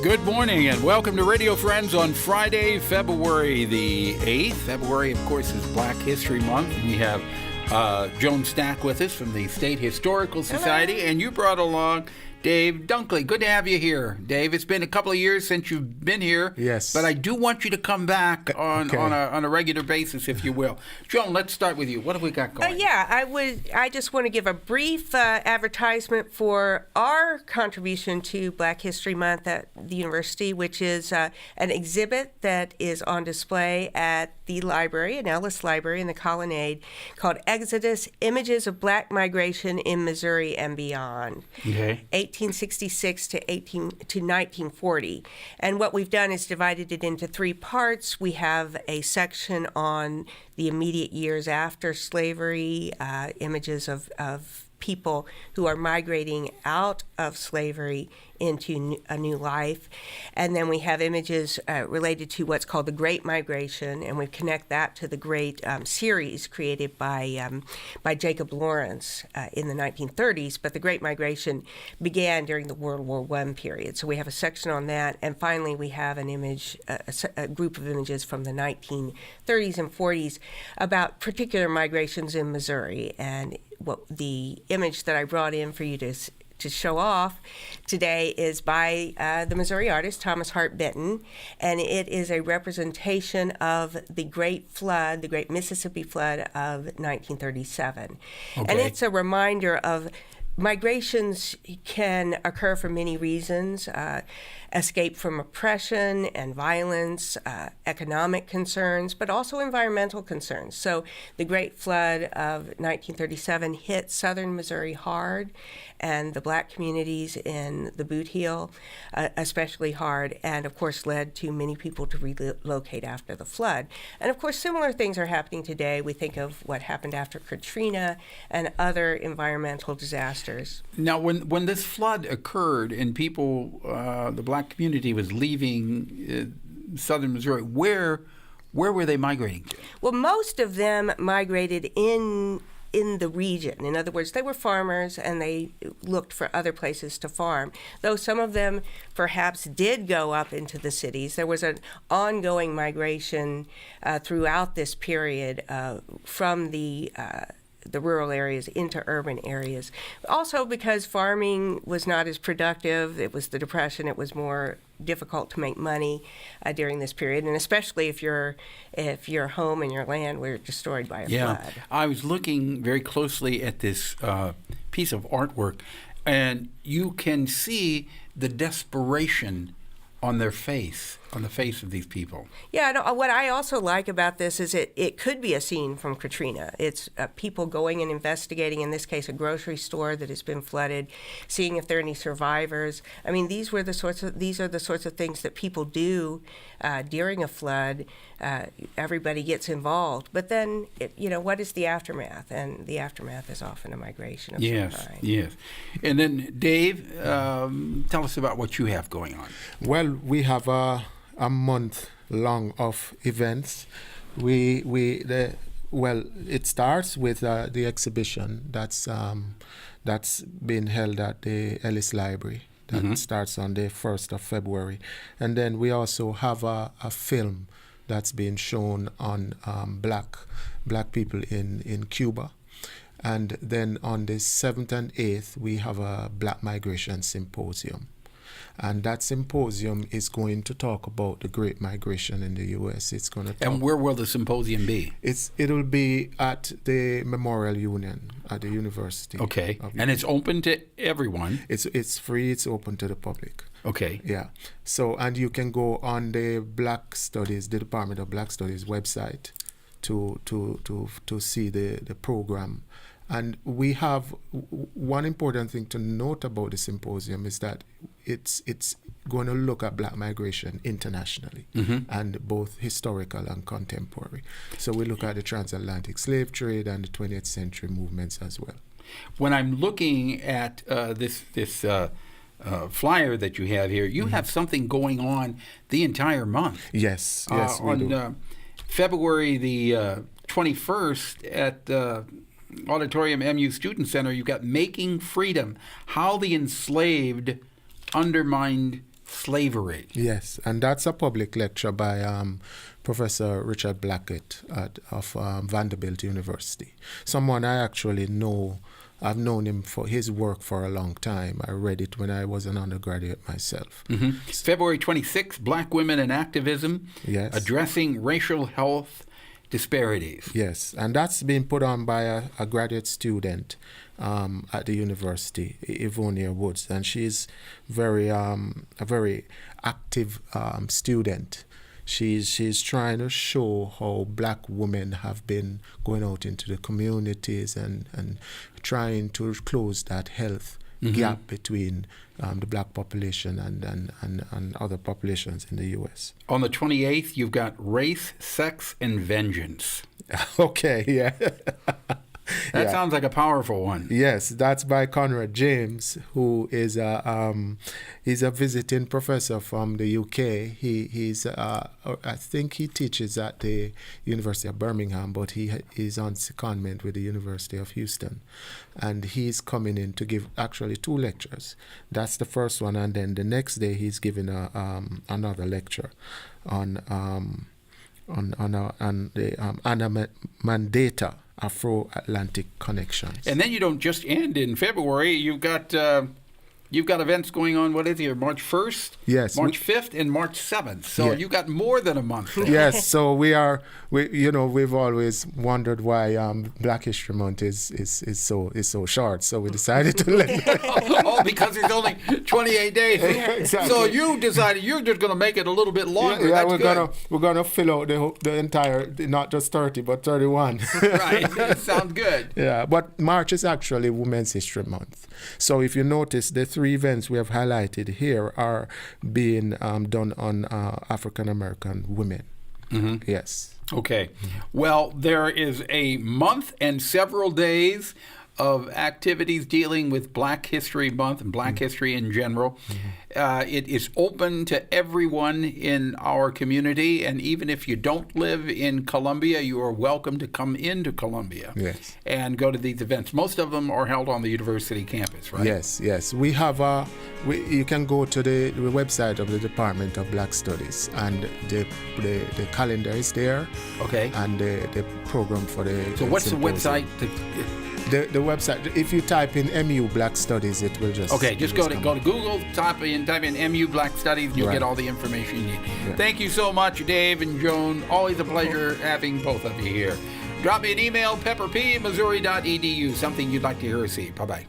Good morning and welcome to Radio Friends on Friday, February the 8th. February, of course, is Black History Month. We have Joan with us from the State Historical Society. Hello. And you brought along Daive Dunkley. Good to have you here, Dave. It's been a couple of years since you've been here. Yes. But I do want you to come back on a regular basis, if you will. Joan, let's start with you. What have we got going? I just want to give a brief advertisement for our contribution to Black History Month at the university, which is an exhibit that is on display at the library, an Ellis Library in the Colonnade, called Exodus: Images of Black Migration in Missouri and Beyond. Okay. 1866 to 1940. And what we've done is divided it into three parts. We have a section on the immediate years after slavery, images of people who are migrating out of slavery into a new life. And then we have images related to what's called the Great Migration, and we connect that to the great series created by Jacob Lawrence in the 1930s. But the Great Migration began during the World War I period. So we have a section on that. And finally, we have an image, a group of images from the 1930s and 40s about particular migrations in Missouri. And what the image that I brought in for you to show off today is by the Missouri artist Thomas Hart Benton, and it is a representation of the Great Flood, the Great Mississippi Flood of 1937. Okay. And it's a reminder of migrations can occur for many reasons. Escape from oppression and violence, economic concerns, but also environmental concerns. So the Great Flood of 1937 hit southern Missouri hard, and the black communities in the Boot Heel especially hard, and of course led to many people to relocate after the flood. And of course similar things are happening today. We think of what happened after Katrina and other environmental disasters. Now, when this flood occurred and people, the black community was leaving southern Missouri, where were they migrating to? Well, most of them migrated in the region. In other words, they were farmers and they looked for other places to farm. Though some of them perhaps did go up into the cities. There was an ongoing migration throughout this period from the rural areas into urban areas. Also because farming was not as productive. It was the Depression. It was more difficult to make money during this period, and especially if your home and your land were destroyed by a flood. I was looking very closely at this piece of artwork, and you can see the desperation on the face of these people. Yeah, no, what I also like about this is it could be a scene from Katrina. It's people going and investigating, in this case, a grocery store that has been flooded, seeing if there are any survivors. I mean, these are the sorts of things that people do during a flood. Everybody gets involved. But then, what is the aftermath? And the aftermath is often a migration of some kind. Yes. And then, Dave, tell us about what you have going on. Well, we have a month long of events. It starts with the exhibition that's been held at the Ellis Library. That starts on the 1st of February. And then we also have a film that's being shown on black people in Cuba. And then on the 7th and 8th, we have a Black Migration Symposium. And that symposium is going to talk about the Great Migration in the U.S. It's going to talk. And where will the symposium be? It'll be at the Memorial Union at the University. Okay. And it's open to everyone. It's free. It's open to the public. Okay. Yeah. So, and you can go on the the Department of Black Studies website to see the program. And we have one important thing to note about the symposium is that it's going to look at black migration internationally and both historical and contemporary. So we look at the transatlantic slave trade and the 20th century movements as well. When I'm looking at this flyer that you have here, you have something going on the entire month. Yes, we do. On February the 21st at Auditorium MU Student Center, you've got Making Freedom, How the Enslaved Undermined slavery. Yes, and that's a public lecture by Professor Richard Blackett of Vanderbilt University. Someone I actually know. I've known him for his work for a long time. I read it when I was an undergraduate myself. February 26th, Black Women in Activism, Yes. Addressing Racial Health Disparities. Yes, and that's been put on by a graduate student at the university, Ivonia Woods, and she's a very active student. She's trying to show how black women have been going out into the communities and trying to close that health gap between the black population and other populations in the U.S. On the 28th, you've got Race, Sex, and Vengeance. Okay, yeah. That sounds like a powerful one. Yes, that's by Conrad James, who is he's a visiting professor from the UK. He's I think he teaches at the University of Birmingham, but he is on secondment with the University of Houston, and he's coming in to give actually 2 lectures. That's the first one, and then the next day he's giving another lecture on the Anna Mandata. Afro-Atlantic connections. And then you don't just end in February. You've got events going on. What is it? March 1st, yes, March 5th, and March 7th. So you've got more than a month there. Yes. So we've always wondered why Black History Month is so short. So we decided to let all because it's only 28 days. Exactly. So you decided you're just going to make it a little bit longer. Yeah, That's we're gonna fill out the entire, not just 30 but 31. Right. That sounds good. Yeah, but March is actually Women's History Month. So if you notice, the 3 events we have highlighted here are being done on African American women. Yes. Okay. Well, there is a month and several days of activities dealing with Black History Month and Black history in general. It is open to everyone in our community, and even if you don't live in Columbia, you are welcome to come into Columbia and go to these events. Most of them are held on the university campus, right? Yes. We have you can go to the website of the Department of Black Studies, and the calendar is there. Okay. And the program for the. So what's symposium. The website? The website, if you type in MU Black Studies, it will just... Okay, just go to Google, type in MU Black Studies, and you'll get all the information you need. Yeah. Thank you so much, Dave and Joan. Always a pleasure having both of you here. Drop me an email, pepperp@missouri.edu, something you'd like to hear or see. Bye-bye.